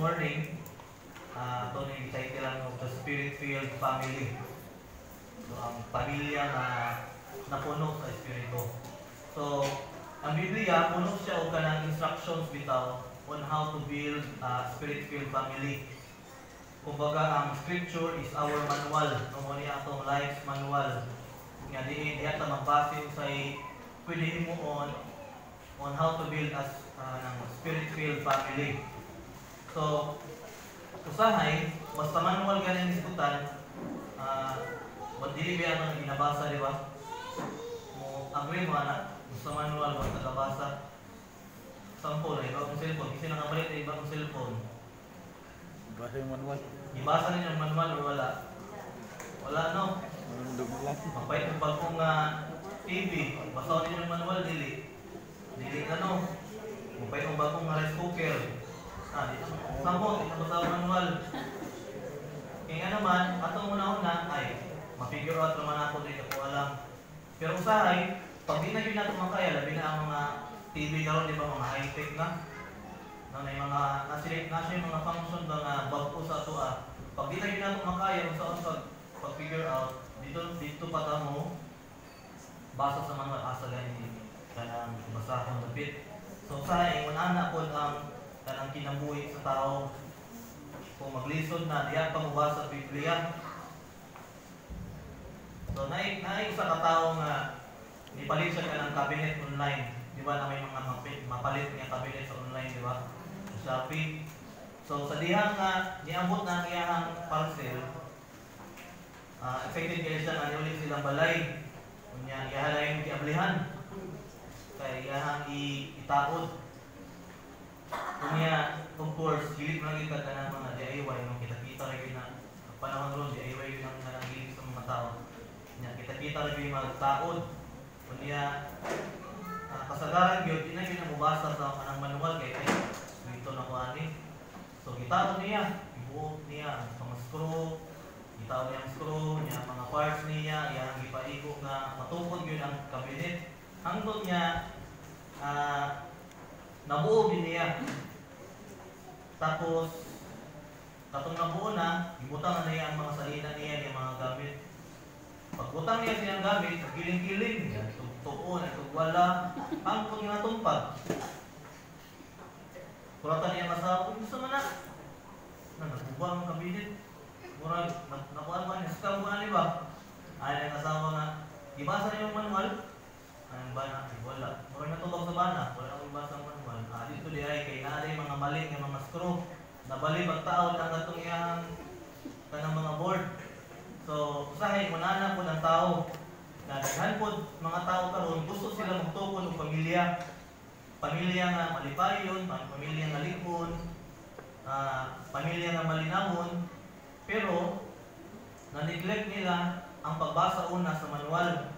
morning, ito na yung title lang of the Spirit-filled family. So, ang pamilya na napuno sa Espiritu. So, ang Biblia, puno siya o kanang instructions bitaw on how to build a Spirit-filled family. Kumbaga, ang Scripture is our manual. Nung niya atong life's manual. Nga di ata magbase sa pwede mo on how to build as ng Spirit-filled family. So, usahay, basta manual ganyan iskutan, dili ba ang ginabasa, di ba? Agree mo, anak? Basta manual, basta nagabasa. Sample, iba kong cellphone. Kasi nakabalik na iba kong cellphone. Ibasa yung manual. Ibasa ninyo ang manual o wala? Wala, no? Magpahit yung bagong TV. Basa ninyo yung manual, dili. Dili ka, no? Magpahit yung bagong rice cooker. Sample, basta ang manual. Kaya naman, atong una-una, ay, ma-figure out naman ako dito ko alam. Pero usahay, pag di na yun natin makaya, labi na ang mga TV karon, di ba, mga high-tech na? Na may mga, nasa yung mga function ba nga bago sa ito Pag di na yun natin makaya, kung pag-figure out, dito pa mo, basa sa mga asa ganyan, kanang basahon na bit. So usahay, una po ang kanang kinabuhi sa tao. Kung maglisod na, diyan pa mabasa sa Biblia. So, naik sa katao nga ipalit siya ka ng cabinet online. Di ba na may mga mapalit niya cabinet sa online, di ba? Shopee. So, sa dihang nga niabot na ang iyahang parcel, affected kayo siya nga niulit silang balay. Kunya, iyahalay yung kiablihan. Kaya iyahang itaod. Kunya, of course, hilig mo lagi ka ng mga DIY, no? Kita-kita rin na panahon ron, DIY yun ang hilig sa mga tao. Kita-kita rin yung magtaod. Kunya, kasagaran yun, di na yun ang mabasa sa kanang manual kaya dito na ko ani. So, gitaod niya, ibuot niya, mga screw, gitaod niya ang screw, niya mga parts niya, yung ipaigo na matukod yun ang cabinet. Hangtod niya, nabuo din niya. Tapos, katong nabuo na, ibutang na niya ang mga salina niya, yung mga gamit. Pagbutang niya siyang gamit, giling-giling, tuon, wala, pangkong nga tumpag. Kuratan niya masawa, gusto mo na. Nagubang ang kabinet. Murag, nakuhaan ba niya, scam ba niya ba? Ay, ang asawa nga, ibasa niya yung manual. Ay, bana, wala. Murag natubag sa bana, wala akong ibasa ang manual. Dito di ay, kay naaday mga mali, ng mga screw. Nabali, magtaod ang atong iyang kanang mga board. So, usahay, manana po ng tao. Naghan po mga tao karon gusto sila magtukod ng pamilya. Pamilya nga malipayon, pamilya nga likon, pamilya nga malinamon. Pero, na-neglect nila ang pagbasa una sa manual.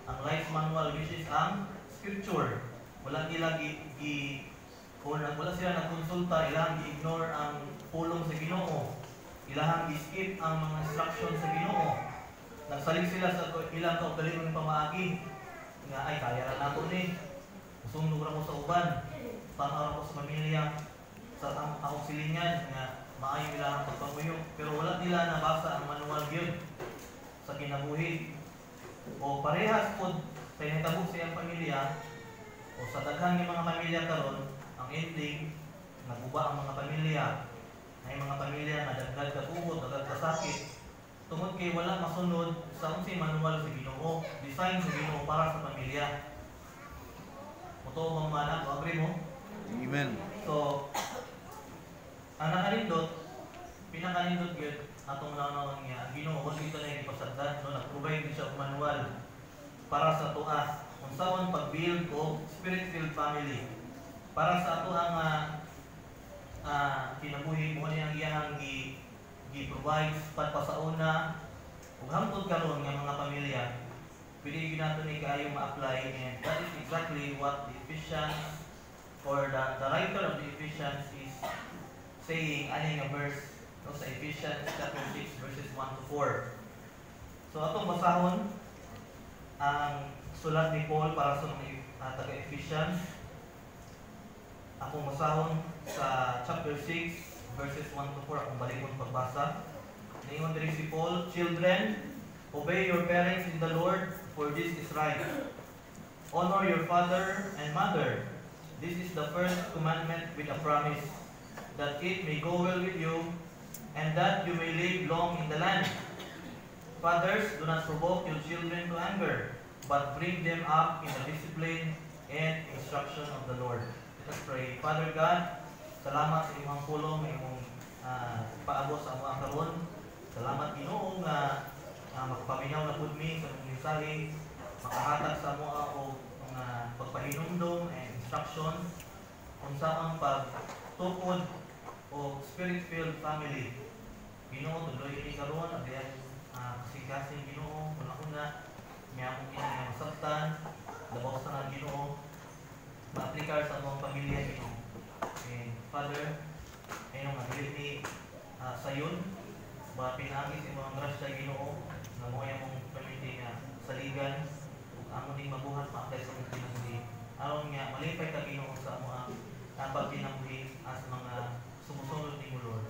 Ang life manual, which is ang Scripture. Wala sila wala sila nagkonsulta, ilang i-ignore ang pulong sa Ginoo. Ilahang i-skip ang mga instructions sa Ginoo. Nagsalig sila sa ilang kaugalingon ng pamaagi. Nga ay kaya ra nato ni. Sundog ra ko sa uban. Tanaw ra ko sa pamilya. Sa akong silingan nga maayo nila ang pagpamuyo. Pero wala nila nabasa ang manual gyud sa kinabuhi. O parehas pod sa nahitabo sa iyang pamilya o sa daghang mga pamilya karon, ang ending naguba ang mga pamilya. Ay mga pamilya na dagdag katubod, dagdag kasakit. Tungod kay wala masunod sa unsay manual sa Ginoo, design sa Ginoo para sa pamilya. Muto mga manak, agree mo? Amen. So, ang nakalindot, pinakalindot yun, atong naunawang niya, Ginoo, kung dito na yung ipasagdan, no, nag-provide din siya manual para sa tuas. Kung saan pag-build ko, Spirit-filled family. Para sa ato ang kinabuhi mo niyang iyahang gi-provide patpasauna ug hangtod karon nga mga pamilya pwede gyud nato ni kaayo ma-apply, and that is exactly what the Ephesians or the writer of the Ephesians is saying ani nga verse no, sa Ephesians chapter 6 verses 1 to 4. So atong basahon ang sulat ni Paul para sa mga taga-Ephesians. akong masahon sa chapter 6 verses 1 to 4 akong balikon pagbasa. Ningon diri si Paul, "Children, obey your parents in the Lord, for this is right. Honor your father and mother. This is the first commandment with a promise, that it may go well with you, and that you may live long in the land. Fathers, do not provoke your children to anger, but bring them up in the discipline and instruction of the Lord." Let us pray. Father God, salamat sa imong pulong, imong paabot sa among karon. Salamat Ginoo nga magpaminaw na pud mi sa imong mensahe, makahatag sa amo o mga pagpahinumdom and instruction unsa ang pagtukod o spirit-filled family. Ginoo, tuloy ini karon at kasi Ginoo, una-una niya akong kinang masabtan, labaw sa nga Ginoo, ma-applikar sa mga pamilya Ginoo. And Father, ayun nga dili ni sayon, ba pinagi sa mga grasya Ginoo, nga mo ay mong pamilya nga saligan, amo ding mabuhat maakay sa mga kinabuhi. Aron nga malipay ka Ginoo sa amo ang pagkinabuhi as mga sumusunod ni mo Lord.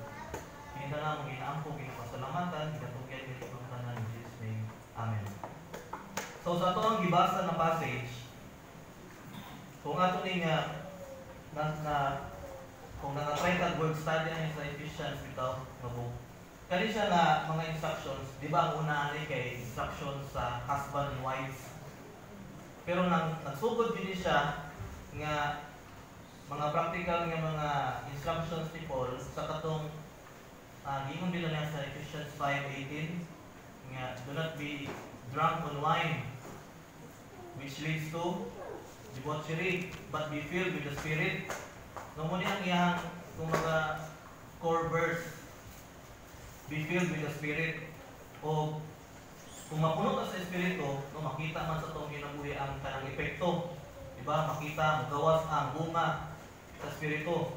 Pinita na mong inaampo, ginapasalamatan, ginatugyan ng mga tanan in Jesus' name. Amen. So sa ito ang gibasa na passage, kung ato ning kung na-try ka word study na sa Ephesians bitaw nga book, kani siya na mga instructions, di ba ang una ani kay instructions sa husband and wives. Pero nagsugod din siya nga mga practical nga mga instructions ni Paul sa katong giingon din niya sa Ephesians 5:18 nga do not be drunk on wine which leads to debauchery, but be filled with the Spirit. Nung muna ang iyang kung mga core verse, be filled with the Spirit. O kung mapuno ka sa Espiritu, no, makita man sa itong kinabuhi ang kanang epekto. Diba? Makita, magawas ang bunga sa Espiritu.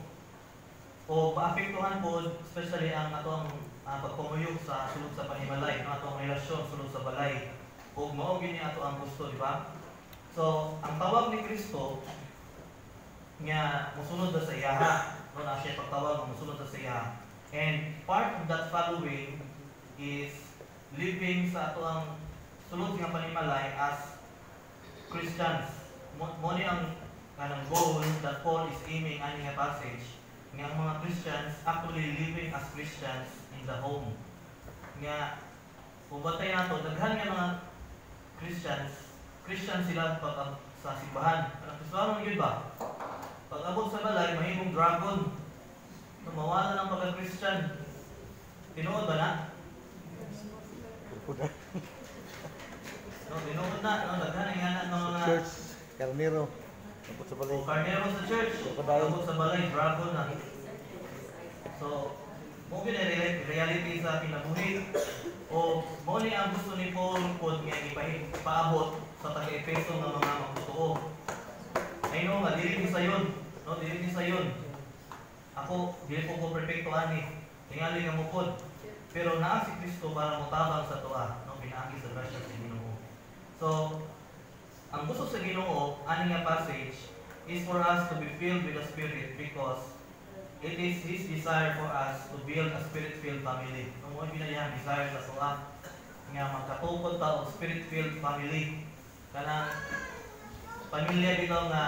O maapektuhan po, especially ang atong pagpumuyok sa sulod sa panimalay, ang atong relasyon sulod sa balay. O maugin niya ato ang gusto, diba? So, ang tawag ni Kristo nga musunod na sa iyaha, no, na siya pagtawag ng musunod na sa iyaha. And part of that following is living sa ato ang sulod nga panimalay as Christians. Mo ni ang kanang goal that Paul is aiming ani nga passage nga ang mga Christians actually living as Christians in the home. Nga kung batay nato daghan nga mga Christian sila pag sa simbahan. Ang Kristohanon gyud ba? Pag abot sa balay mahimong dragon. Mawala ng pagka-Christian. Tinuod ba na? No, tinuod na. No, daghan nga na mga Church, Carnero. Abot sa balay. Carnero sa church. Abot sa balay, dragon na. So, mo gyud reality sa kinabuhi. O mo ni ang gusto ni Paul pod nga ipaabot sa taga-Efeso nga mga magtotoo. Ay no, nga dili ni sayon, no, dili ni sayon. Ako dili ko perfecto ani. Tingali nga mo pod. Pero naa si Kristo para motabang sa tuwa, no, pinaagi sa grasya sa Ginoo. So, ang gusto sa Ginoo ani nga passage is for us to be filled with the Spirit because it is His desire for us to build a spirit-filled family. Kung mo binayang desire sa tuwa nga magkatukod ta og spirit-filled family. Kanang pamilya bitaw nga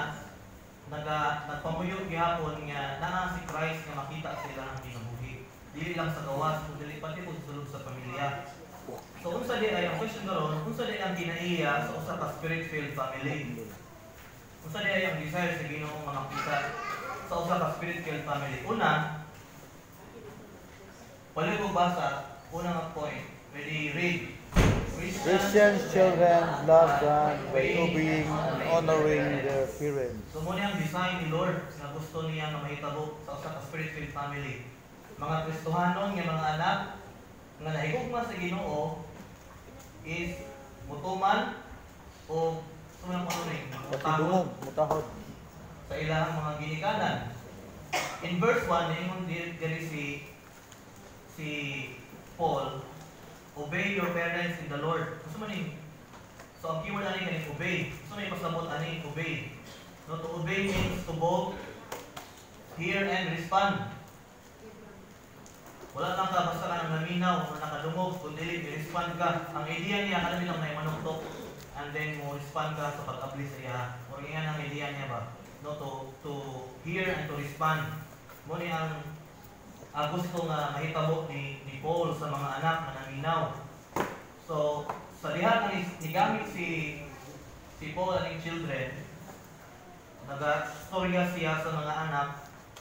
nagpamuyog gihapon nga naa si Christ nga makita sila ang kinabuhi. Dili lang sa gawas, kundi pati po sulod sa pamilya. So unsa di ay ang question karon, unsa di ang kinaiya sa usa ka spirit-filled family? Unsa di ay ang desire sa Ginoo nga makita sa usa ka spirit-filled family? Una, pwede ko basa, unang point. Ready, read. Christians children love God by obeying and honoring their parents. So muna ang design ni Lord na gusto niya na mahitabo sa usa ka spirit-filled family. Mga Kristohanon nga mga anak nga nahigugma sa Ginoo is mutuman o sumunang Patidungog, mutahod. sa ilang mga ginikanan. In verse 1, naingon diri si Paul, obey your parents in the Lord. Gusto man ni? So ang keyword ani kaning obey. So may pasabot ani obey. No, to obey means to bow hear and respond. Wala lang ka basta ka nang naminaw o nakadungog, kundi respond ka. Ang idea niya, alam nilang na manuktok, and then mo respond ka sa pag-abli sa iya. O yan ang idea niya ba? No, to hear and to respond. Muna ang gusto nga mahitabo ni Paul sa mga anak na naminaw. So, sa diha nga nigamit si Paul and his children, naga-storya siya sa mga anak,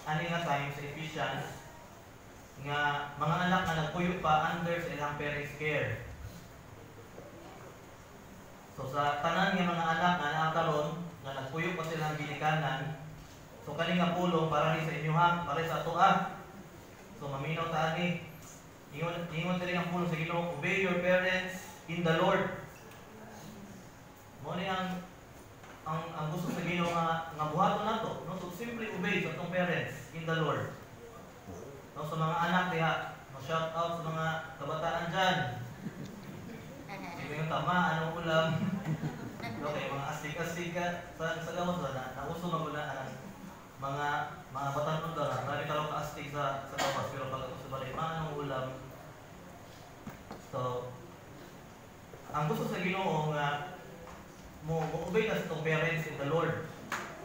ani nga time sa Ephesians, nga mga anak na nagpuyo pa under sa ilang parents' care. So sa tanan nga mga anak nga naakaron, nga nagpuyo pa silang ginikanan, so kani nga pulong para ni sa inyo ha, para sa ato So maminaw ta ani, ingon diri ang pulong sa Ginoo, obey your parents in the Lord. Mo ni ang gusto sa Ginoo nga buhaton nato, no? So simply obey sa tong parents in the Lord. No, sa mga anak diha, shout out sa mga kabataan diyan. Sige yung tama, anong ulam? Okay, mga astig-astig sa gawos na nauso maguna mga batanon daw. Marami ka lang astig sa gawos, pero pag sa balay, anong ulam? So, ang gusto sa Ginoo nga mo-obey na sa itong parents in the Lord.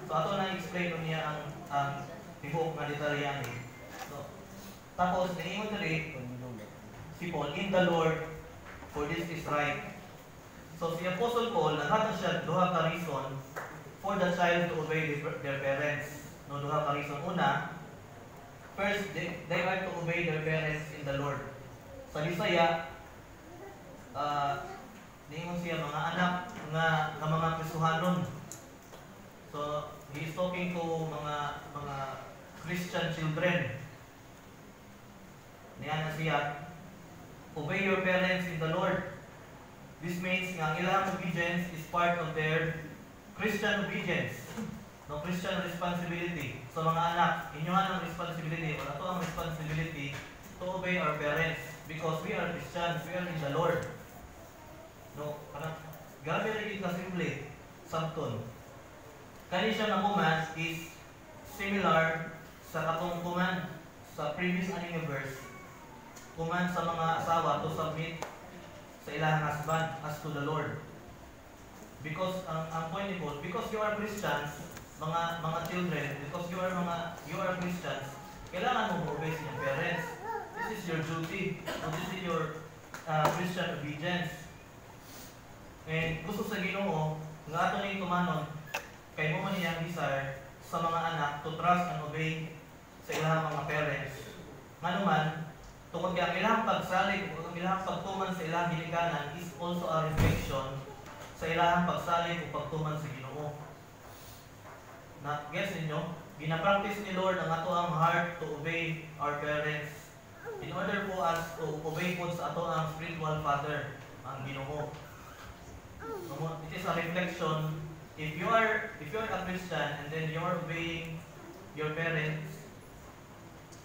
So, ato na explain niya ang tibuok nga detalyani. So, tapos, naingon na rin si Paul, in the Lord, for this is right. So, si Apostle Paul, naghatag siya duha ka reason for the child to obey their parents. No, duha ka reason. Una, first, they are to obey their parents in the Lord. Sa Bisaya, niingon siya mga anak nga mga Kristohanon. So, he is talking to mga Christian children. Niya na siya, obey your parents in the Lord. This means nga ang ilang obedience is part of their Christian obedience. No, Christian responsibility. So mga anak, inyo ang responsibility, o ito ang responsibility to obey our parents because we are Christians, we are in the Lord. No, parang grabe rin ka simple, sabton. Kani siya na command is similar sa katong command sa previous anime verse. Command sa mga asawa to submit sa ilang husband as to the Lord. Because ang point ni Paul, because you are Christians, mga children, because you are Christians, kailangan mo obey sa inyong parents. This is your duty. So this is your Christian obedience. And gusto sa Ginoo nga ato ning tumanon kay mo man iyang desire sa mga anak to trust and obey sa ilang mga parents. Nganuman, tungod kay ang ilang pagsalig o ang ilang pagtuman sa ilang ginikanan is also a reflection sa ilang pagsalig o pagtuman sa Ginoo. Na guess ninyo, gina-practice ni Lord ang ato ang heart to obey our parents in order for us to obey po sa ato ang spiritual father, ang Ginoo. It is a reflection. If you are a Christian and then you are obeying your parents,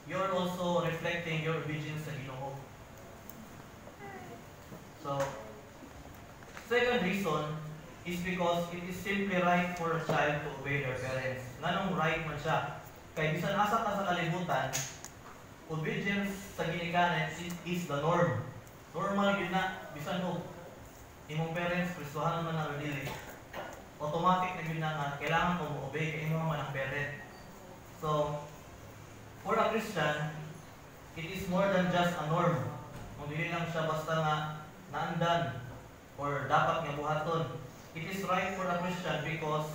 you are also reflecting your obedience sa Ginoo. So, second reason is because it is simply right for a child to obey their parents. Nganong right man siya? Kay bisan asa ka sa kalibutan, obedience sa ginikanan is the norm. Normal yun na, bisan mo imong parents, Kristohanon man na dili, automatic na yun na nga, kailangan mo obey kay imong man ang parent. So, for a Christian, it is more than just a norm. Kung dili lang siya basta nga naandan or dapat nga buhaton. It is right for a Christian because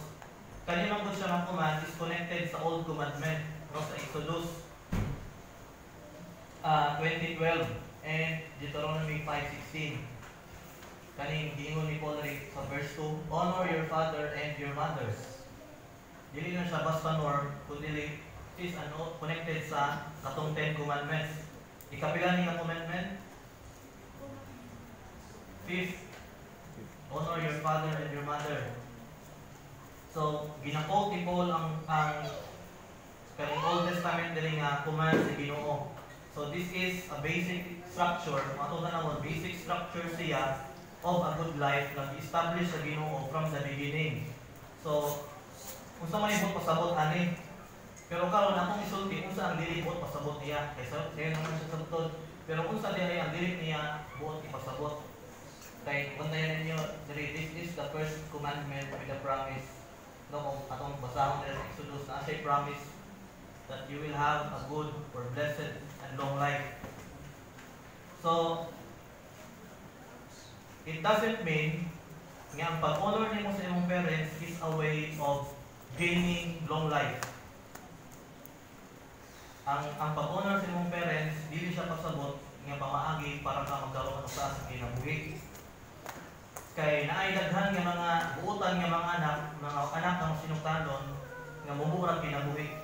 kanina po siya ng command is connected sa Old Commandment, no, sa Exodus 20:12 and Deuteronomy 5:16. Kaning giingon ni Paul sa verse 2, honor your father and your mothers. Dili na siya basta norm, kundi is connected sa katong 10 commandments. Ikapila ni nga commandment? 5th, honor your father and your mother. So, ginakot ni Paul ang kaning Old Testament dili nga command sa Ginoo. So, this is a basic structure, ato na naman, basic structure siya of a good life na i-establish sa Ginoo from the beginning. So, kung sa may pasabot ani, Pero karon akong isulti kung saan dili buot pasabot niya. Kaysa kaya naman siya sabton. Pero kung sa diay ang dili niya buot ipasabot. Kay kung tayo ninyo, this is the first commandment with the promise. No, kung atong basahon nila sa Exodus na siya promise that you will have a good or blessed and long life. So, it doesn't mean nga ang pag-honor nimo sa imong parents is a way of gaining long life. Ang pag-honor sa imong parents, dili siya pasabot nga pamaagi para ka magkaroon ng sa kinabuhi. Kay naay daghan nga mga buutan nga mga anak ang sinungtanon nga mumurag kinabuhi.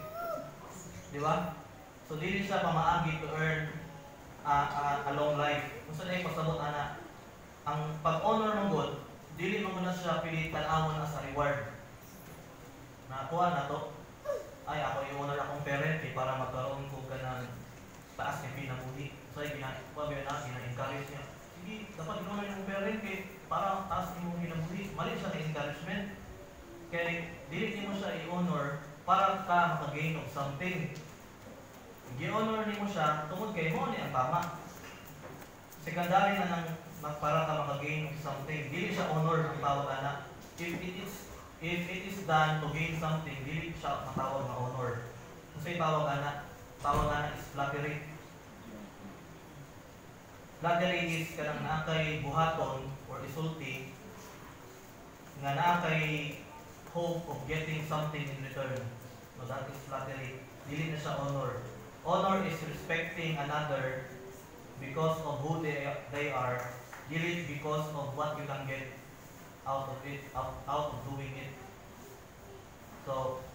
Di ba? So dili siya pamaagi to earn a long life. Kung saan ay pasabot ana, ang pag-honor ng God, dili mo na siya pilit tan-awon as a reward. Nakuha na to. Ay, ako i-honor akong parent para magkaroon ko ka ng taas ng pinabuhi. So, gina-encourage niya. Sige, dapat i-honor yung parent para taas yung pinabuhi. Mali siya na encouragement. Kaya, dili mo siya i-honor para ka makagain of something. I-honor mo siya, tungod kay mo ni ang tama. Secondary na nang para ka makagain of something. Dili siya honor ang tawag na. If it is done to gain something, dili siya matawag na honor. Kasi tawag na is flattery. Flattery is kanang naakay buhaton or isulti nga naakay hope of getting something in return. So that is flattery. Dili na siya honor. Honor is respecting another because of who they are, dili because of what you can get out of doing it. So,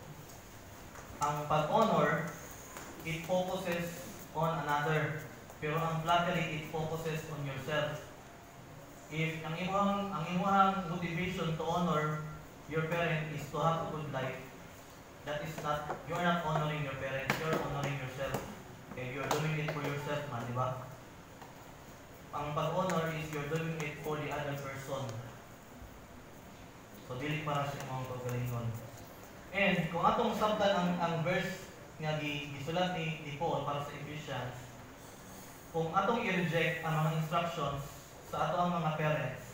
ang pag-honor, it focuses on another. Pero ang flattery, it focuses on yourself. If ang imong motivation to honor your parent is to have a good life, that is not, you are not honoring your parents, you are honoring yourself. Okay, you are doing it for yourself man, di ba? Ang pag-honor is you're doing it for the other person. So, dili para sa mga paggalingon. And, kung atong sabtan ang verse nga gisulat ni Paul para sa Ephesians, kung atong i-reject ang mga instructions sa ato ang mga parents,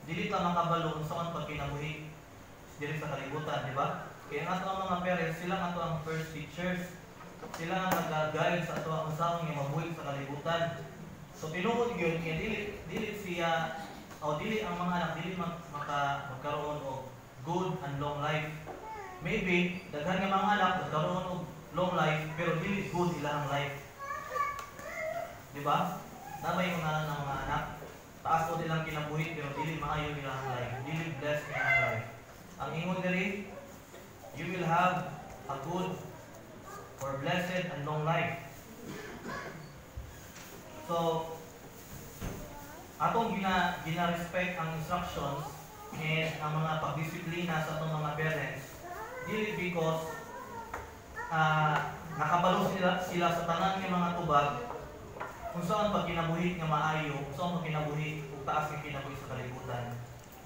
dili ta makabalo sa ang pagkinabuhi dili sa kalibutan, di ba? Kaya ang ato ang mga parents, sila ang ato ang first teachers. Sila ang nag-guide sa ato ang usawon nga mabuhi sa kalibutan. So, tinuod yun, kaya dili siya o dili ang mga anak dili magkaroon og good and long life. Maybe daghan nga mga anak magkaroon og long life pero dili good ilang life. Di ba? Namay mga ng mga anak taas ko nilang kinabuhi pero dili maayo ilang life. Dili blessed ilang life. Ang ingon diri, you will have a good or blessed and long life. So, atong gina-respect ang instructions and ang mga pagdisiplina sa atong mga parents dili because nakabalo sila sa tanan ng mga tubag kung saan pagkinabuhi nga maayo, kung saan pagkinabuhi ug taas nga kinabuhi sa kalibutan.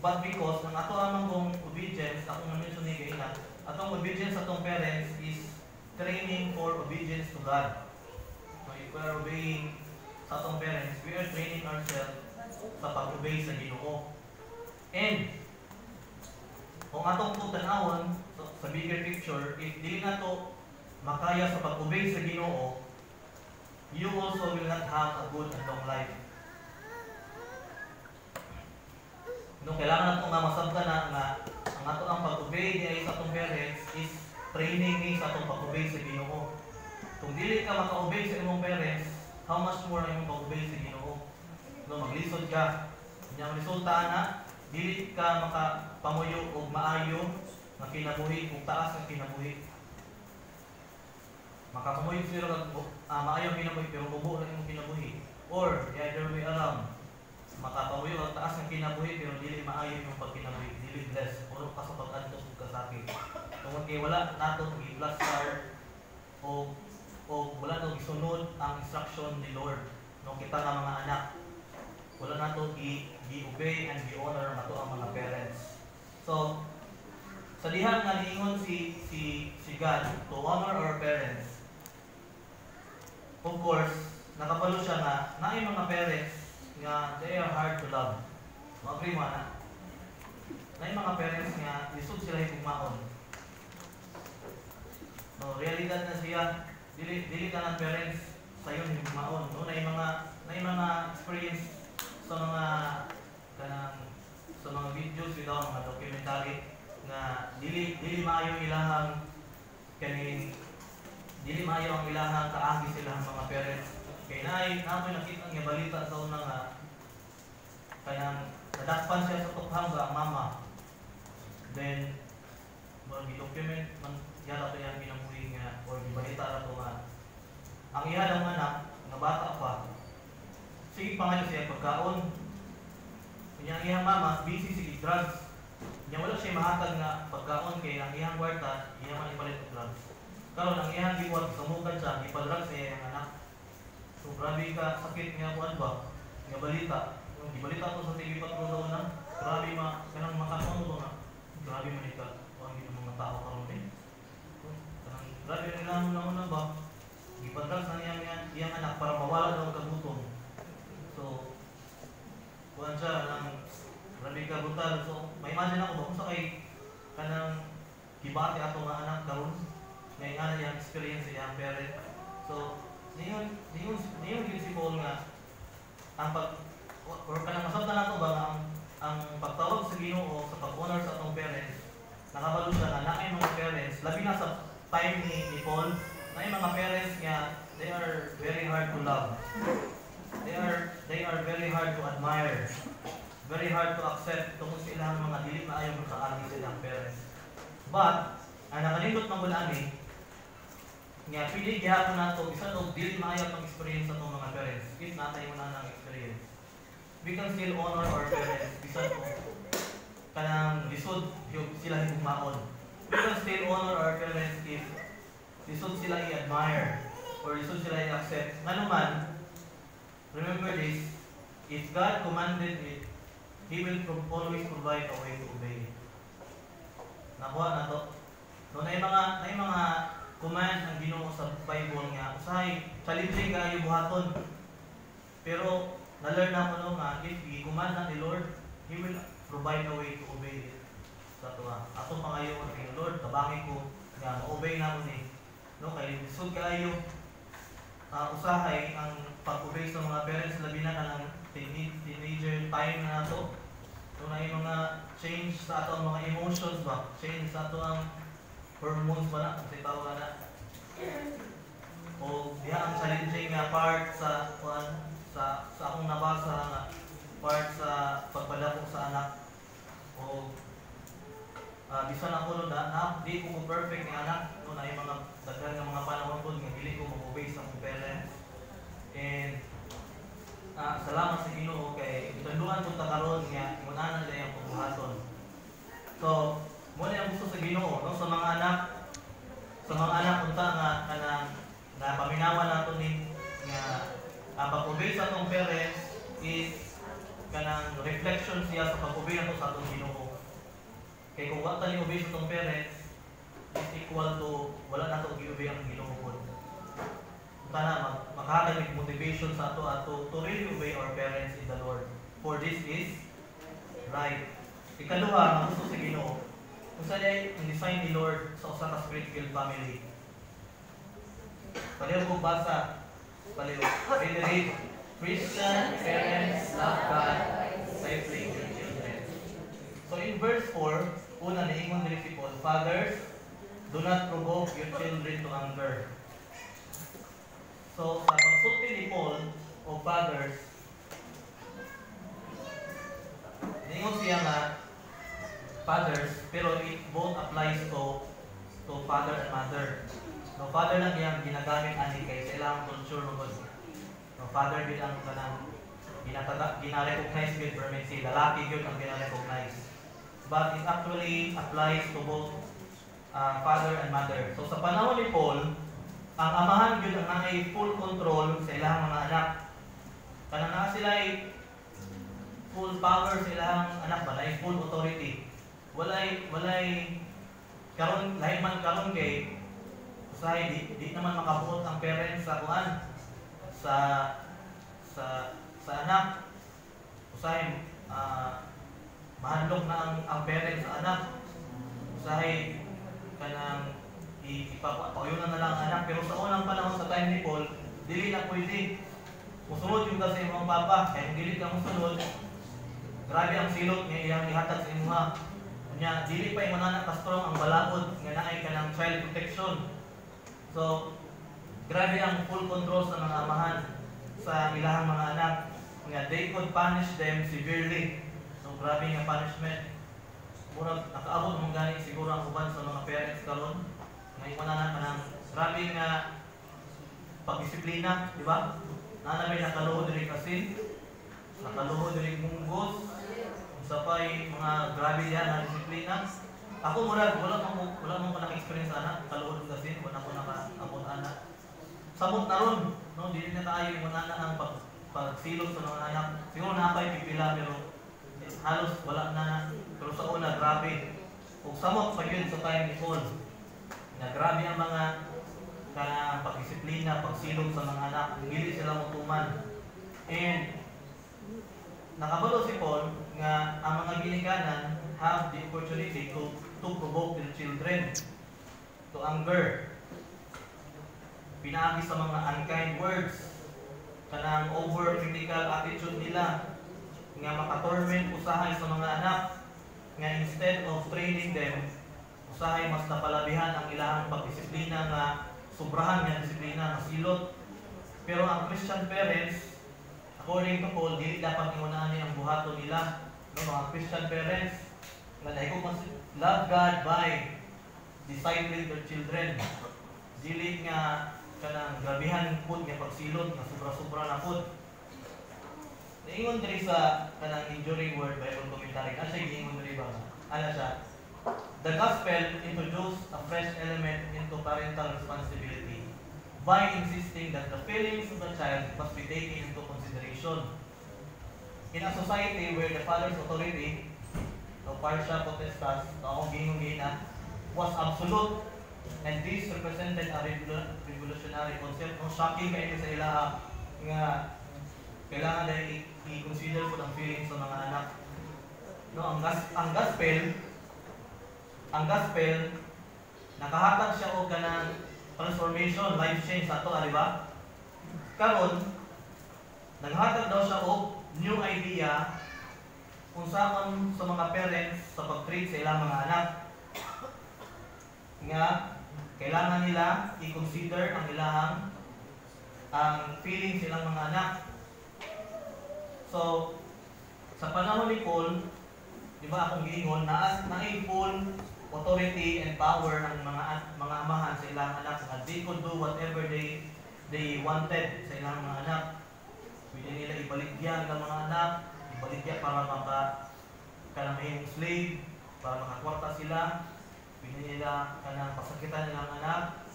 But because ng ato among obedience, akong na-mention ni Gaina, atong obedience sa atong parents is training for obedience to God. So if we are obeying sa atong parents, we are training ourselves sa pag-obey sa Ginoo. And kung atong tutanawon sa bigger picture, if dili na to makaya sa pag-obey sa Ginoo, you also will not have a good and long life. No, kailangan nato nga masabtan na ang ato ang pag-obey diay sa atong parents is training ni sa atong pag-obey sa Ginoo. Kung dili ka maka-obey sa imong parents, how much more ang imong pag-obey sa Ginoo? No, maglisod ka. Yang resulta na dili ka makapamuyo og maayo nga kinabuhi ug taas nga kinabuhi. Makapamuyo sila kag maayo kinabuhi pero bubo lang imong kinabuhi. Or the other way around. Makapamuyo ang taas ng kinabuhi pero dili maayo yung pagkinabuhi, dili bless, puro ka sa pag-adto ug kasakit. Tungod kay wala nato gi-blaster o wala nato gisunod ang instruction ni Lord no kita nga mga anak. Wala nato gi-obey and gi-honor nato ang mga parents. So sa diha nga niingon si God to honor our parents. Of course, nakabalo siya nga naay mga parents nga they are hard to love. Mag-agree mo na. Naay mga parents nga lisod sila higugmaon. No, realidad na siya dili ka ng parents sayon higugmaon. No, naay mga experience sa mga videos bitaw, mga documentary nga dili maayo ilahang kaning dili maayo ang ilahang kaagi silang mga parents. Kay namoy nakita nga balita sa una nga kanang nadakpan siya sa tukhang ang mama. Then gi-document man yata to yang ginabuhi nga or gibalita ra to nga ang iya lang anak nga bata pa sige pangayo siya pagkaon. Kanya ang iyang mama busy sige drugs. Nya wala siya mahatag nga pagkaon kay ang iyang kwarta iya man ipalit og drugs. Karon ang iyang gibuhat sa mukan siya ipa-drugs sa iyang anak. So grabe ka sakit nga kuan ba nga balita. Yung gibalita ko sa TV Patrol sa una, grabe kanang makaon mo nga. Grabe man ika ang mga tao karon din. Kanang grabe nila una ba. Gipa-drugs na iyang anak para mawala daw ang kagutom. So kuan siya nang grabe ka brutal. So may imagine ako ba kung sa kay kanang gibati ato nga anak karon nga ana yang experience sa iyang parent. So niyon gyud si Paul nga ang pag or kanang masabtan nato ba ang pagtawag sa Ginoo sa pag-honor sa atong parents nakabalo siya na naay mga parents labi na sa time ni Paul naay mga parents nga they are very hard to love. They are very hard to admire. Very hard to accept tungkol sa ilang mga dili maayo sa agi silang parents. But ang nakalindot ng bulani nga pili gihapon nato bisan og dili maayo ang experience sa mga parents. If natay mo na ang experience, we can still honor our parents bisan og kanang lisod sila higugmaon. We can still honor our parents if lisod sila i-admire or lisod sila i-accept. Nganuman, remember this, if God commanded it, He will always provide a way to obey it. Nakuha na to. No, na mga command ang Ginoo sa Bible nga usahay challenging kaayo buhaton. Pero na-learn na ko nga if i-command na ni Lord, He will provide a way to obey it. Sa tuwa. Ato pangayo kay Lord, tabangi ko nga ma-obey na ko ni. No, kay lisod kaayo usahay ang pag-obey sa mga parents labi na kanang teenager time na nato. So na yung mga change sa ato ang mga emotions ba? Change sa ato ang hormones ba na? Kasi tawag na. O diha ang challenging nga part sa akong nabasa nga part sa pagpadako sa anak. O bisan ako na di ko perfect nga anak. No, na yung mga daghan nga mga panahon po nga dili ko mag-obey sa akong parents. And salamat sa Ginoo kay itulungan ko ta karon nga imunanan nila yung pagbuhaton. So, mo na ang gusto sa Ginoo no sa mga anak unta nga kanang na paminawan nato ni nga ang pag-obey sa atong parents is kanang reflection siya sa pag-obey nato sa atong Ginoo. Kay kung wala ni obey sa atong parents is equal to wala nato gi-obey ang Ginoo pod. Kana makahatag motivation sa ato to really obey our parents in the Lord. For this is right. Ikaduha, ang gusto sa Ginoo. Kung saan ay design ni Lord sa usa ka spirit-filled family. Paliw ko basa. Paliw. Read. Christian parents love God, discipling their children. So in verse 4, una niingon diri si Paul, fathers, do not provoke your children to anger. So, sa pagsulti ni Paul o fathers, ningon siya nga fathers, pero it both applies to father and mother. No, father lang yung ginagamit ani kay sa ilang culture no. No, father din ang kanang gina-recognize with permanency, lalaki yun ang gina-recognize. But it actually applies to both father and mother. So sa panahon ni Paul, ang amahan yun ang nangay full control sa ilang mga anak. Kanang na sila ay full power sa ilang anak ba, na full authority. Walay karon lahi man karon kay usahay di naman makabuot ang parents sa kuan sa sa anak. Usahay mahandog na ang parents sa anak. Usahay kanang ipapayunan na lang ang anak, pero sa unang panahon sa time ni Paul, dili na pwede. Musunod yung sa imong papa, kaya dili ka musunod. Grabe ang silot nga iyang ihatag sa imuha. Nya dili pa imong anak ka-strong ang balaod nga naay kanang child protection. So grabe ang full control sa mga amahan sa ilahang mga anak nga they could punish them severely. So grabe nga punishment. Murag nakaabot mong gani siguro ang uban sa mga parents karon nga imo na kanang grabe nga pagdisiplina, di ba? Nanamay nakaluhod diri kasin, nakaluhod diri munggos, sa pay mga grabe yan na disiplina. Ako murag wala mo ko naka-experience ana kaluhod kasin, wala ko naka-abot ana. Sabot na ron, no, dili na kaayo mo na ang pagsilot sa mga anak. Siguro napay pipila pero halos wala na. Pero sa una grabe. Ug samot pa yun sa time ni Paul. Na grabe ang mga pagdisiplina, pagsilot sa mga anak, dili sila mutuman. And nakabalo si Paul nga ang mga ginikanan have the opportunity to provoke their children to anger. Pinaagi sa mga unkind words, kanang over-critical attitude nila, nga makatorment usahay sa mga anak, nga instead of training them, usahay mas napalabihan ang ilahang pagdisiplina nga sobrahan nga disiplina, masilot. Pero ang Christian parents, according to Paul, dili dapat iunahan ang buhaton nila. No, mga Christian parents, nga dahil ko love God by discipling their children. Dili nga kanang grabihan pud nga pagsilot nga sobra-sobra na pud. Naingon diri sa kanang Enduring Word Bible commentary. Ano siya giingon diri ba? Ano siya? The gospel introduced a fresh element into parental responsibility by insisting that the feelings of the child must be taken into consideration. In a society where the father's authority, o parsha potestas, akong gingon was absolute, and this represented a revolutionary concept. No, shocking kayo sa ilaha nga kailangan dahil i-consider po ang feelings sa mga anak. No, ang gospel nakahatag siya og kanang transformation, life change sa ato, di ba? Karon naghatag daw siya og new idea kung saan sa mga parents sa pag-treat sa ilang mga anak. Nga kailangan nila i-consider ang ilahang ang feelings silang mga anak. So sa panahon ni Paul, di ba akong giingon na full authority and power ng mga amahan sa ilang anak, na they could do whatever they wanted sa ilang mga anak. Pwede nila ibaligyan ng mga anak, ibaligyan para kanamahing slave, para makakwarta sila. Pwede nila kanang pasakitan nilang anak,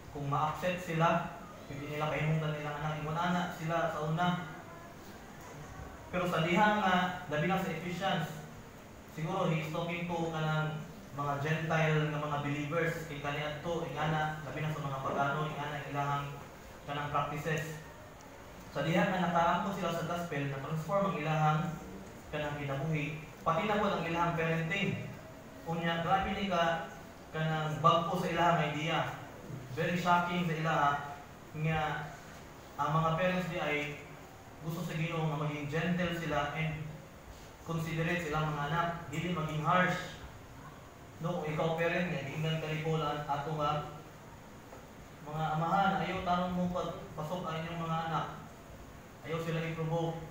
kung ma-upset sila, pwede nila kahimungan nilang anak, imunana sila sa una. Pero sa dihang labi na sa Ephesians, siguro he's talking to kanang mga Gentile nga mga believers, kay kaniya to, ingana, labi na sa mga pagano, ingana ilang kanang practices. Sa diha nga nakaangko sila sa gospel, na transform ang ilahang kanang kinabuhi, pati na po ang ilahang parenting. Unya, grabe ni ka kanang bagpo sa ilahang idea. Very shocking sa ilaha nga ang mga parents di ay gusto sa Ginoo nga maging gentle sila and considerate silang mga anak, dili maging harsh. No, kung ikaw parent nga, giingnan kalipulan ato nga mga amahan, ayaw tanong mo pagpasok ang inyong mga anak. Ayaw sila i-provoke.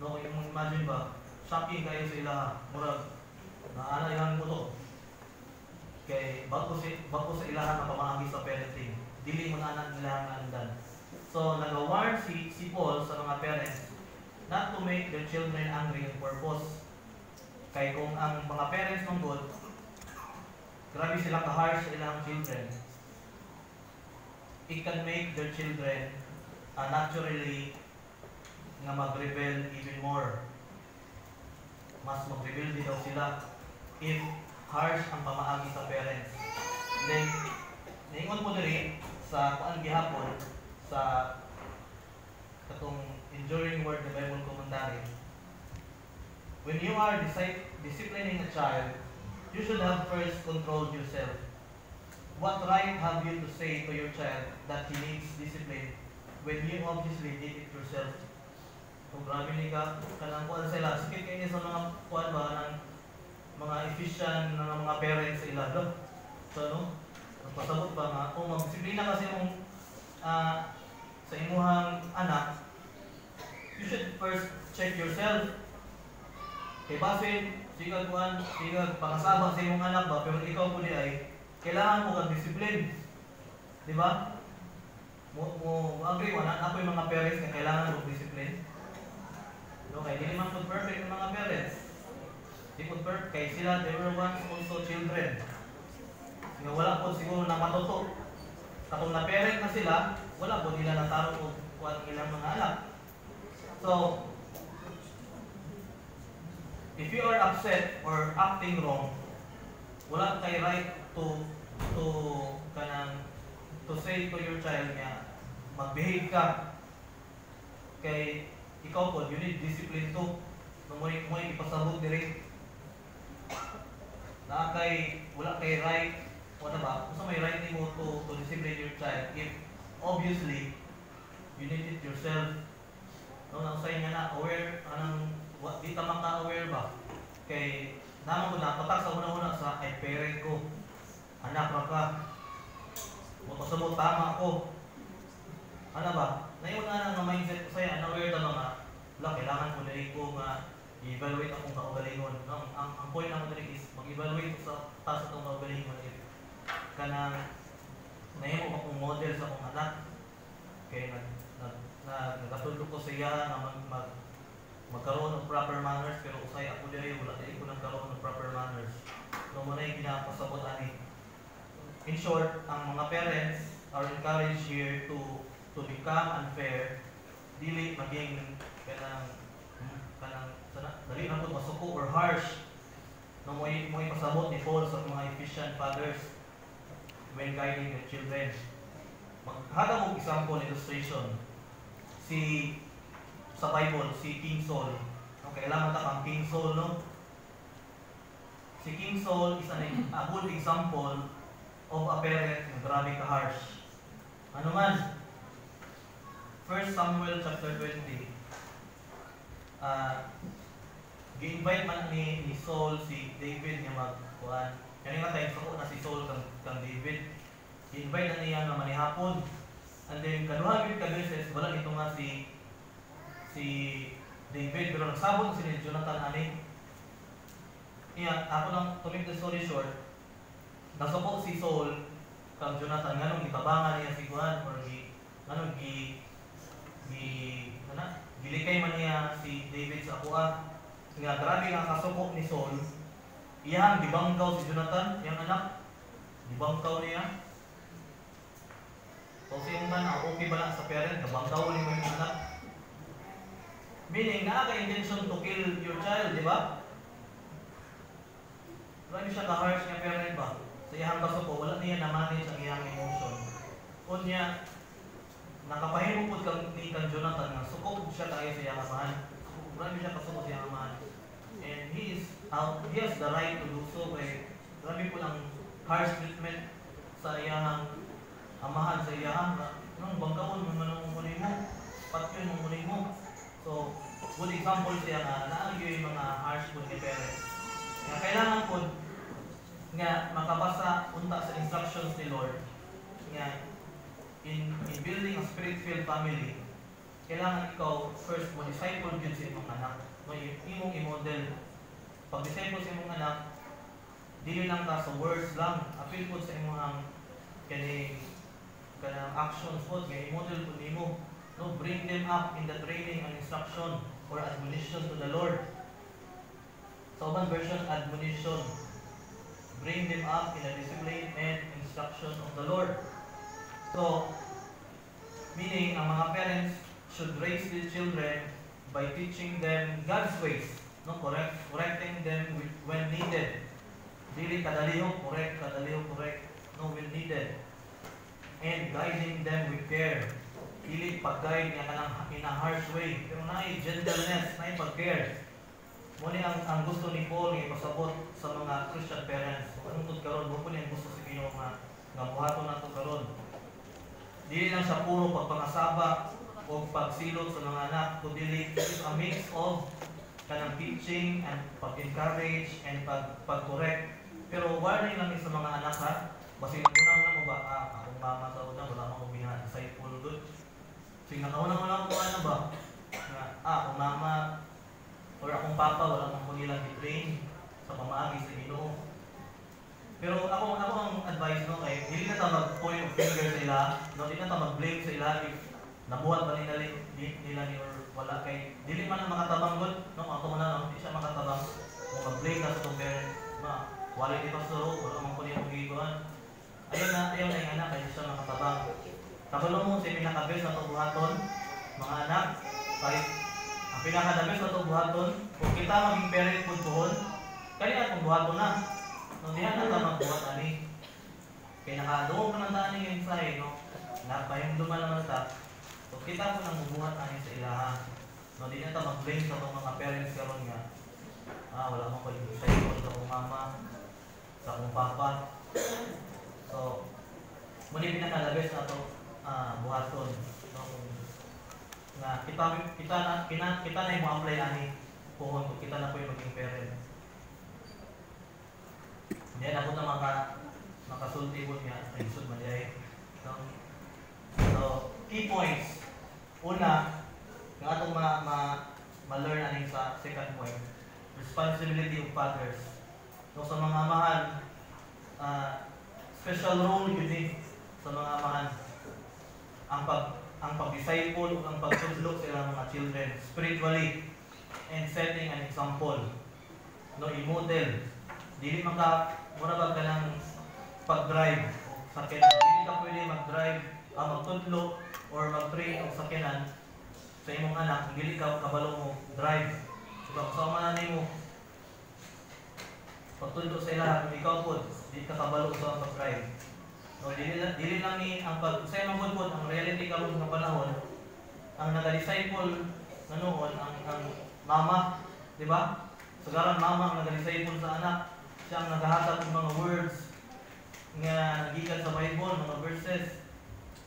No, kung yung imagine ba, shocking kayo sa ilaha, murag, naanayan mo to. Kay bago sa ilaha na pamahagi sa parenting, dili mo na anak nila ang andan. So, nag-warn si Paul sa mga parents not to make their children angry on purpose. Kaya kung ang mga parents ng God, grabe sila ka-harsh sa ilang children, it can make their children naturally nga mag-rebel even more. Mas mag-rebel din daw sila. if harsh ang pamaagi sa parents. Then, naingon po diri sa kuan gihapon sa katong enduring word ng Bible commentary. When you are disciplining a child, you should have first controlled yourself. What right have you to say to your child that he needs discipline when you obviously did it yourself? Kung grabe ni ka, kanang kuan sila, sikit kayo sa mga kuan ba ng mga efficient ng mga parents sa ilado. So, no? Pasabot ba nga, kung mag-disiplina kasi mong sa imuhang anak, you should first check yourself. Kay basin, sigag kuan, sigag pakasabang sa imong anak ba, pero ikaw po di ay, kailangan mo kang disiplin. Di ba? Mo agree mo na ako yung mga parents na kailangan mo disiplin. Okay, hindi naman po perfect yung mga parents. Hindi po perfect, kay sila, they were once also children. Nga wala po siguro na matuto. Katong na-parent na sila, wala po nila nataro kung ang ilang mga anak. So, if you are upset or acting wrong, wala kay right to say to your child nga mag-behave ka. Kay ikaw po, you need discipline to. Nung mo ipasabot diri. Na kay wala kay right, wala ba? Kung may right ni mo to discipline your child if obviously you need it yourself. No, nang say nga na aware anang di ta maka-aware ba? Kay naman ko na patak sa una-una sa ay parent ko. Anak ra ka. Mo tama ako. Ano ba? Nayon na nga mindset ko sa'yo, unaware na mga wala, kailangan ko na ko nga i-evaluate akong kaugalingon. No? Ang point naman dito is mag-evaluate sa taas itong kaugalingon. Kanang nahimo akong model sa akong anak. Kaya nagatulog ko sa iya na magkaroon ng proper manners, pero usay ako diri wala dili ko nagkaroon ng proper manners. So mo na yung pinapasabot ani. In short, ang mga parents are encouraged here to become unfair, dili maging kanang dali na po masuko or harsh no mo ipasabot ni Paul sa mga efficient fathers when guiding the children. Maghada mo example illustration. Sa Bible, si King Saul. Okay, kailangan ta kang King Saul, no? Si King Saul is a good example of a parent na grabe ka harsh. Ano man? 1 Samuel chapter 20. Gi-invite man ni Saul si David nga magkuan. Kanina tayo sa na si Saul kang David. Gi-invite na niya nga manihapon. And then kaduha gyud ka beses wala ito nga si David, pero nagsabot si Jonathan ani. Ako lang to make the story short. Nasupot si Saul kang Jonathan nganong gitabangan niya si Juan or gilikay man niya si David sa akuha. Nga grabe nga kasupok ni Saul. Iyang gibangkaw si Jonathan, iyang anak. Gibangkaw niya. So siyang man, okay ba na sa parent, gabangkaw ni mo yung anak. Meaning, nakaka-intention to kill your child, di ba? Grabe siya ka-harsh nga parent ba? Sa iyang kasuko, wala niya na-manage ang iyang emotion. Unya, nakapahimo po ni kang Jonathan nga sukog siya tayo sa iyang amahan. Grabe siya kasuko sa iyang amahan. And he has the right to do so by grabe po ng harsh treatment sa iyang amahan, sa iyang nung bangkawon mo manong muli mo, patyon mo muli mo. So, good example siya nga naagyo yung mga harsh po ni parents. Nga kailangan po nga makabasa unta sa instructions ni Lord nga in building a spirit-filled family, kailangan ikaw first mo disciple yun sa imong anak. No, imong i-model. Pag disciple sa imong anak, dili lang ka sa words lang, appeal po sa imong kanang actions po, nga i-model po nimo. No, bring them up in the training and instruction or admonition to the Lord. Sa ubang version, admonition. Bring them up in the discipline and instruction of the Lord. So, meaning, ang mga parents should raise their children by teaching them God's ways, no, correcting them when needed, Dili kadalihok correct. No, will needed. And guiding them with care. Dili pag-guide nga kanang in a harsh way. Pero naay gentleness, naay pag-care. Muna ang gusto ni Paul nga ipasabot sa mga Christian parents. Kung anong karon, mo ang gusto si Ginoo nga buhaton nato karon. Dili lang sa puro pagpangasaba o pagsilot sa mga anak, kundi it is a mix of kanang teaching and pag-encourage and pag-correct. Pero warning lang sa mga anak ha. Basi unang na mo ba, akong mama sa una, wala akong disciple doon. Sige, nakaunang-unang ko ano ba? Akong mama or akong papa, wala akong nilang i-train sa pamaagi sa Ginoo. Pero ako ang advice no kay dili na ta mag-point of finger sa ila, no dili na ta mag-blame sa ila if nabuhat ba nila ni or wala kay dili man ang makatabang gud no ato man no di siya makatabang kung mag-blame ka sa tong parent na wala di pastor wala man kunin og gikuan ayaw na yung anak kay siya makatabang kabalo mo sa pinaka-best na to buhaton mga anak kahit ang pinaka-best na to buhaton kung kita maging parent pud pohon kani atong buhaton na no diha na ta magbuhat ani kay nakaduong ka ng tani yung say no napahimduman naman ta so kita po nang bubuhat ani sa ilaha no di na ta mag-blame sa mga parents karon nga wala mo ko yung sa akong mama sa akong papa so muli pinaka-labes na to buhaton no nga kita na yung apply ani pohon kung kita na po yung maging parent. Hindi na ako na makasulti po niya ay sud man diay. So, key points. Una, yung atong ma-learn aning sa second point, responsibility of fathers. So sa mga amahan, special role yun sa mga amahan. Ang pag-disciple o ang pagtudlok sa ilang mga children spiritually and setting an example. No, i-model. Dili mura ba ka ng pag-drive o sakyanan. Dili ka pwede mag-drive, magtudlo or mag-train o sakyanan sa imong anak. Dili ka kabalo mo drive. Diba? Kasama na mo pagtudlo sa ilaha, kung ikaw po, di ka kabalo sa pag-drive. No, dili lang ni ang sa imong po, ang reality karon nga panahon, ang nag-disciple na noon, ang mama, di ba? Sagaran mama ang nag-disciple sa anak. Siya ang naghahatag ng mga words nga nagikan sa Bible, mga verses.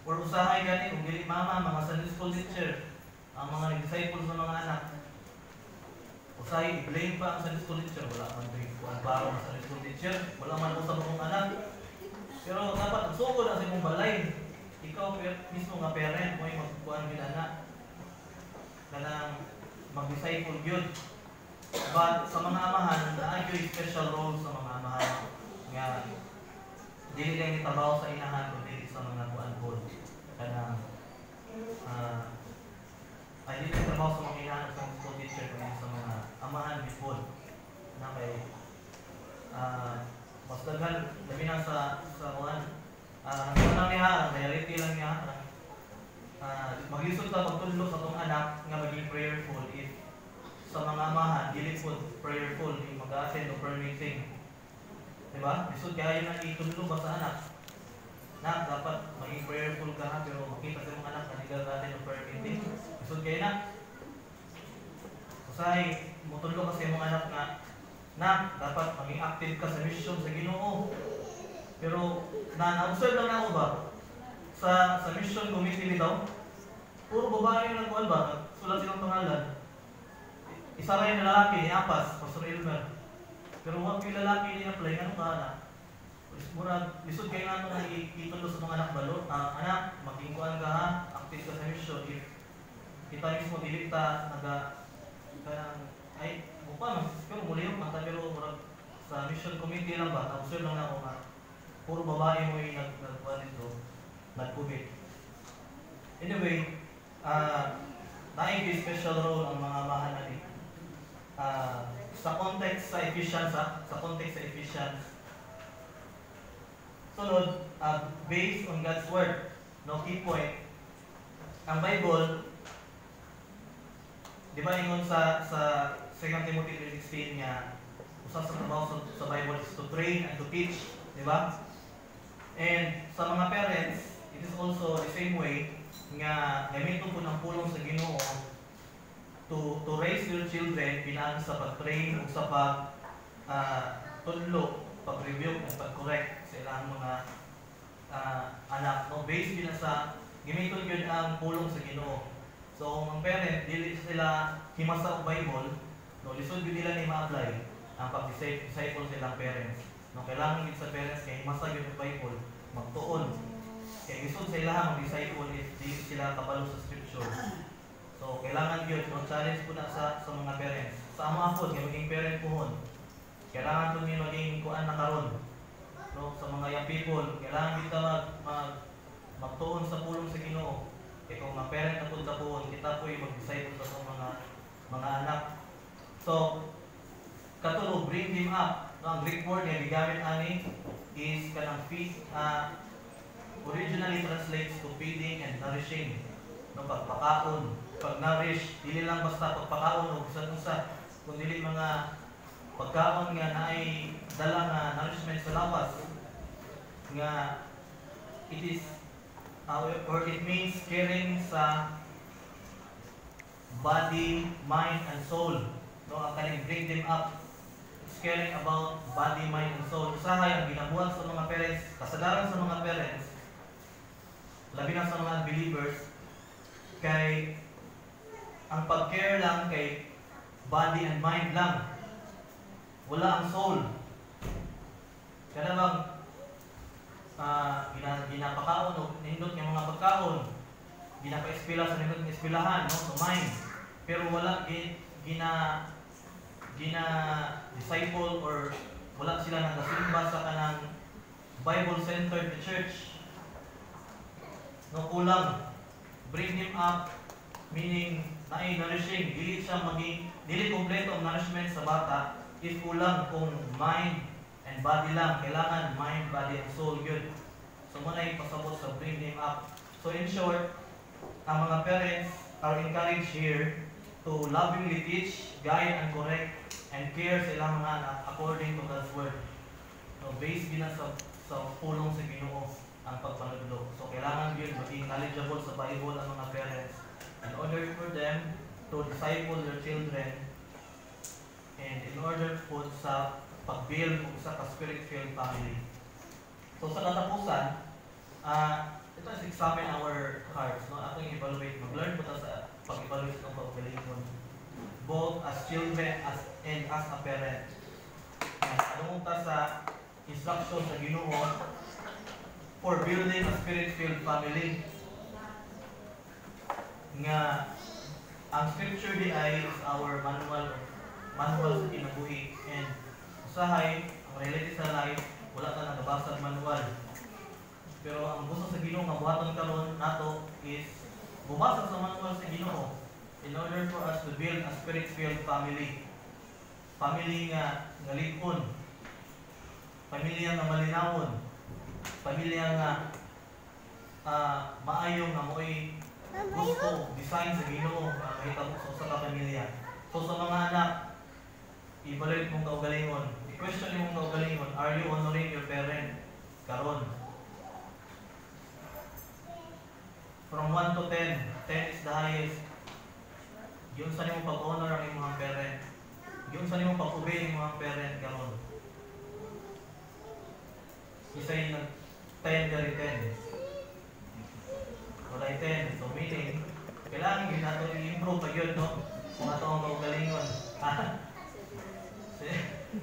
Or usahay gani kung dili mama, mga Sunday school teacher, ang mga nag-disciple sa mga anak. Usahay, i-blame pa ang Sunday school teacher, wala man ang baro ng Sunday school teacher, wala man usap akong anak. Pero dapat magsugod ang imong balay. Ikaw mismo nga parent mo ay magkuhan gid anak. Kanang mag-disciple gyud. But sa mga amahan, naagyo'y special role sa mga amahan nga dili lang itabaw sa inahan kundi sa mga kuan-kuan. Kanang ay dili lang itabaw sa mga inahan sa school teacher kundi sa mga amahan before na kay mas daghan labi na sa kuan hanggang lang niya, reality lang niya maglisod ta pagtudlo sa tong anak nga maging prayerful if sa mga amahan, dili po prayerful, yung mag-attend o prayer meeting. Diba? Lisod kaya yun ang itulong ba sa anak? Na, dapat maging prayerful ka na, pero makita sa mga anak na nag-attend o prayer meeting. Lisod kaya na. Usahay, mutulong ka sa mga anak na, dapat maging active ka sa mission sa Ginoo. Pero, na-observe lang ako ba? Sa mission committee daw, puro babae yung nagkuhan ba? Sulat silang pangalan. Isa rin na lalaki ni Apas, Pastor Elmer. Pero huwag yung lalaki ni apply, ano ka na? Mura, lisod kayo nga ito na itulo sa mga anak balot. Anak, magingkuhan ka ha, active ka sa mission. If kita mismo dilita, ay, mukha, pero muli yung mata, pero mura, sa mission committee lang ba? Observe lang ako nga, puro babae mo yung nagkuhan nito, nag-commit. Anyway, naing special role ang mga amahan natin. Sa context sa Ephesians, sunod, based on God's Word, no key point, ang Bible, di ba ingon sa 2 Timothy 3:16 nga, usa sa trabaho sa Bible is to train and to teach, di ba? And sa mga parents, it is also the same way nga gamito po ng pulong sa Ginoo to raise your children pinaan sa pag-train o sa tudlo, pag-review at pag-correct sa ilang mga anak. No, based din sa gamiton yun ang pulong sa Ginoo. So ang parent dili sila himasa og Bible, no, lisod gyud nila ni ma-apply ang pag-disciple sa ilang parents. No, kailangan gid sa parents kay himasa gyud ang Bible, magtuon. Kay lisod sa ilaha mag-disciple if di sila kabalo sa scripture. So kailangan gyud no, challenge po na sa mga parents. Sa amo ako nga maging parent pohon. Kailangan to ni maging kuan na karon. No, sa mga young people, kailangan kita magtuon sa pulong sa Ginoo. Kaya kung mga parent na punta po, kita po yung mag-disciple sa mga anak. So, katulog, bring them up. No, ang Greek word na gigamit ani is kanang feed, originally translates to feeding and nourishing. No, pagpakaon, pag-nourish, dili lang basta pagpakaon o usa-usa, kundi mga pagkaon nga naay dala nga nourishment sa lawas. Nga it is or it means caring sa body, mind, and soul. No, ang kaning bring them up is caring about body, mind, and soul. Usahay ang ginabuhat sa mga parents, kasagaran sa mga parents, labi na sa mga believers, kay ang pag-care lang kay body and mind lang. Wala ang soul. Kaya bang ginapakaon o nindot ng mga pagkaon, ginapa-espila sa nindot ng espilahan, no? So mind. Pero wala disciple or wala sila nagasimba sa kanang Bible-centered church. No, kulang. Bring him up, meaning naay nourishing. Dili kompleto ang nourishment sa bata if kulang kung mind and body lang. Kailangan mind, body, and soul yun. So muna yung pasabot sa bring them up. So in short, ang mga parents are encouraged here to lovingly teach, guide, and correct, and care sa ilang mga anak according to God's word. So based din sa pulong sa Ginoo ang pagpanudlo. So kailangan yun maging knowledgeable sa Bible ang mga parents in order for them to disciple their children and in order po sa pag-build sa ka-spirit-filled family. So sa katapusan, ito is examine our hearts. No? Atong evaluate, mag-learn po sa pag-evaluate ng pag-galingon. Both as children and as a parent. Anong ta sa instruction sa Ginoo for building a spirit-filled family. Nga ang scripture di ay is our manual sa kinabuhi, and usahay ang reality sa life wala ka nagabasa ng manual. Pero ang gusto sa Ginoo nga buhaton karon nato is bumasa sa manual sa Ginoo in order for us to build a spirit-filled family. Family nga galipon, pamilya nga malinawon, pamilya nga maayong nga mo'y gusto, design sa Ginoo mahitabo sa pamilya. So sa mga anak, i-evaluate mong kaugalingon. I-question mong kaugalingon, are you honoring your parent? Karon. From 1 to 10, 10 is the highest. Yung sa nimong pag-honor ang mga parent. Yung sa nimong pag-obey ng mga parent karon. Isa yung 10 dari 10. Wala 10. So meaning, kailangan yun natin i-improve pa yun, no? Kung ato ang kaugalingon.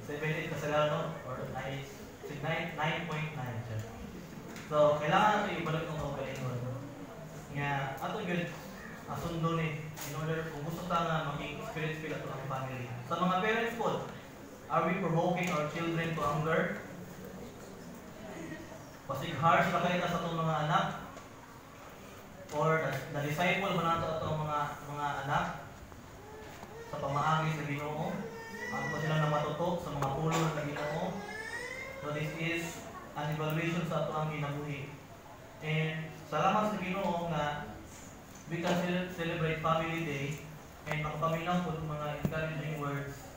7-8 kasi lang, no? Or 9.9 siya. So, kailangan natin ibalik ng kaugalingon. Nga, ato yun, asundo ni, in order, kung gusto ta nga maging spirit-filled ato ang family. Sa mga parents po, are we provoking our children to anger? Pasig harsh na kayo sa itong mga anak? Or na-disciple ba nato itong mga anak? Sa pamaagi sa Ginoo? Ako ba sila na matutok sa mga pulo ng Ginoo? So this is an evaluation sa ato ang kinabuhi. And salamat sa Ginoo nga we can celebrate Family Day and makapaminaw po mga encouraging words,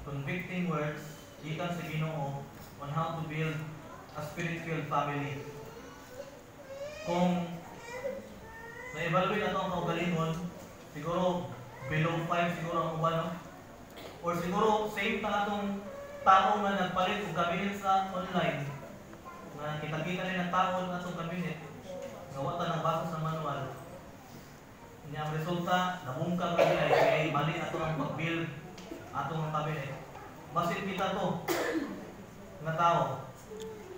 convicting words, gikan sa Ginoo on how to build a spirit-filled family. Kung na-evaluate nato ang kaugalingon, siguro below 5 siguro ang uban, no? Or siguro same ta atong tao na nagpalit og cabinet sa online, na kita-kita rin ang tao na atong cabinet, gawa ta ng basa sa manual. Nya ang resulta, nabungkag rin ay kaya mali ato ang pag-build atong cabinet. Basit kita to nga tao.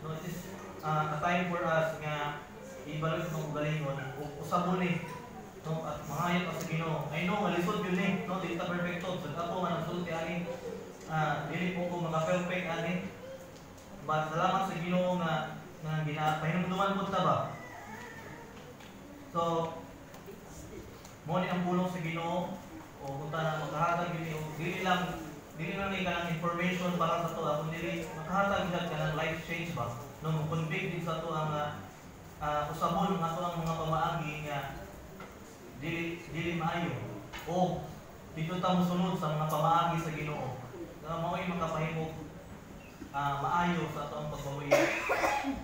No, it is a time for us nga i-evaluate ng ugalingon, usabon ni, no, at mangayot sa Ginoo. I know, malisod yun eh, no, di ta perfecto. So, ako nga nagsulti ani, dili po ko maka-perfect ani. But salamat sa Ginoo nga pahinumduman po ta ba? So, mo ni ang pulong sa Ginoo, o kung ta na makahatag yun, dili lang ni ka ng information para sa to, kundi makahatag ka ng life change ba? No, mo-convict din sa to ang usabon nga to ang mga pamaagi nga dili maayo. O dito ta mosunod sa mga pamaagi sa Ginoo. Nga mao'y makapahimog maayo sa ato ang pagbawi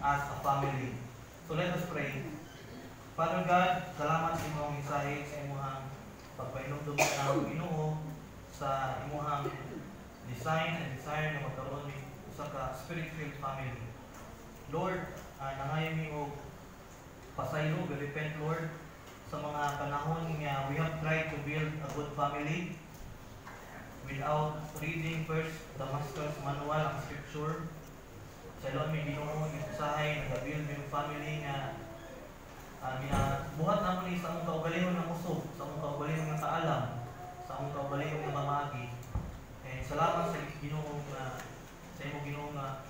as a family. So let us pray. Father God, salamat sa imong mensahe, sa imong pagpahinumdum sa Ginoo, sa imong design and desire na magkaroon ni usa ka spirit-filled family. Lord, nangayon mi og pasaylo, repent Lord, sa mga panahon nga we have tried to build a good family without reading first the Master's Manual, ang Scripture. Sa ilon mi Ginoo, usahay nag-build mi family nga buhat naman ni sa among kaugalingon ng usog, sa among kaugalingon ng kaalam, sa among kaugalingon ng mamagi. And salamat sa Ginoo nga sa imong Ginoo nga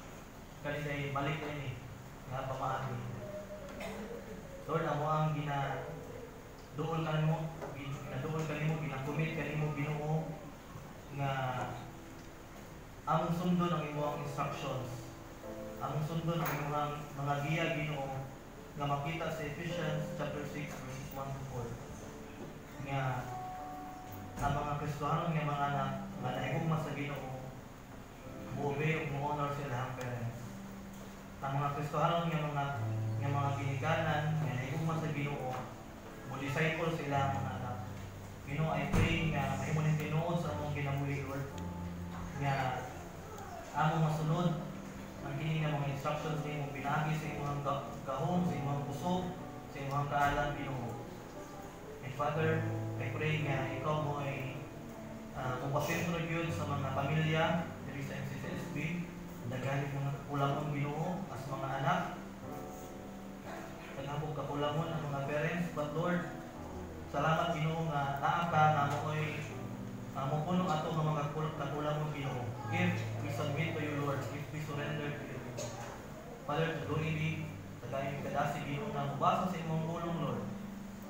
kanilay balik ini nga pamaagi. Lord, amo ang ginaduol kanimo, ginakumit kanimo Ginoo nga among sundon ang imong instructions, among sundon ang imong mga giya Ginoo nga makita sa Ephesians chapter 6 verses 1 to 4 nga ang mga Kristohanon nga mga anak nga naihugma sa Ginoo mo-obey ug mo-honor sila ang parents. Ang mga Kristohanon nga mga ginikanan nga naihugma sa Ginoo mo-disciple sila ang mga anak. Ginoo, I pray nga mahimo ning tinuod sa among kinabuhi Lord nga among masunod ang kini nga mga instructions sa imong pinagi sa imong gahom, sa imong puso, sa imong kaalam Ginoo. And Father, I pray nga ikaw mo ay magpasentro gyud sa mga pamilya diri sa MCCSB, daghan mga kakulangon Ginoo as mga anak, daghan po kakulangon ang mga parents. But Lord, salamat Ginoo nga naa ka nga mo ay mapuno ato nga mga kakulangon Ginoo. If we submit to you Lord, if we surrender to you, Father, tuloy ni tagay kadasi Ginoo na mubasa sa imong pulong Lord,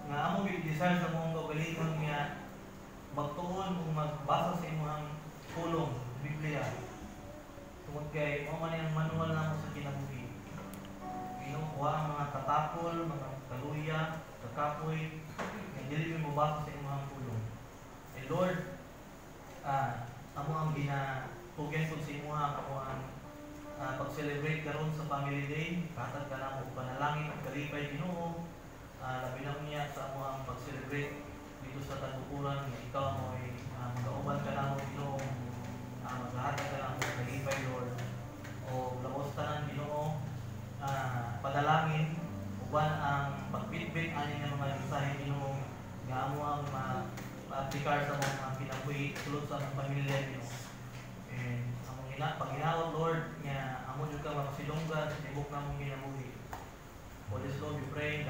nga amo desire sa mong kaugalingon nga magtuon ug magbasa sa imong pulong Biblia. Tungod kay mao man ang manual namo sa kinabuhi. Ginoo, kuha ang mga katapol, mga kaluya, kakapoy, nga dili mi mabasa sa imong pulong. And Lord, amo ang ginatugyan ko sa imong amo ang pag-celebrate karon sa Family Day, katag ka na mo panalangin at kalipay Ginoo. Labi na niya sa amo ang pag-celebrate dito sa tagpukuran nga ikaw mo ay mag-auban ka na mo Ginoo, maghahatag ka na mo kalipay Lord, o laos tanan Ginoo, padalangin uban ang pagbitbit ani nga mga mensahe Ginoo nga amo ang ma-applikar sa mga kinabuhi sulod sa among pamilya Ginoo. And pag-inawag Lord nga amo jud ka makasilunggan sa tibok namong kinabuhi. For this Lord we pray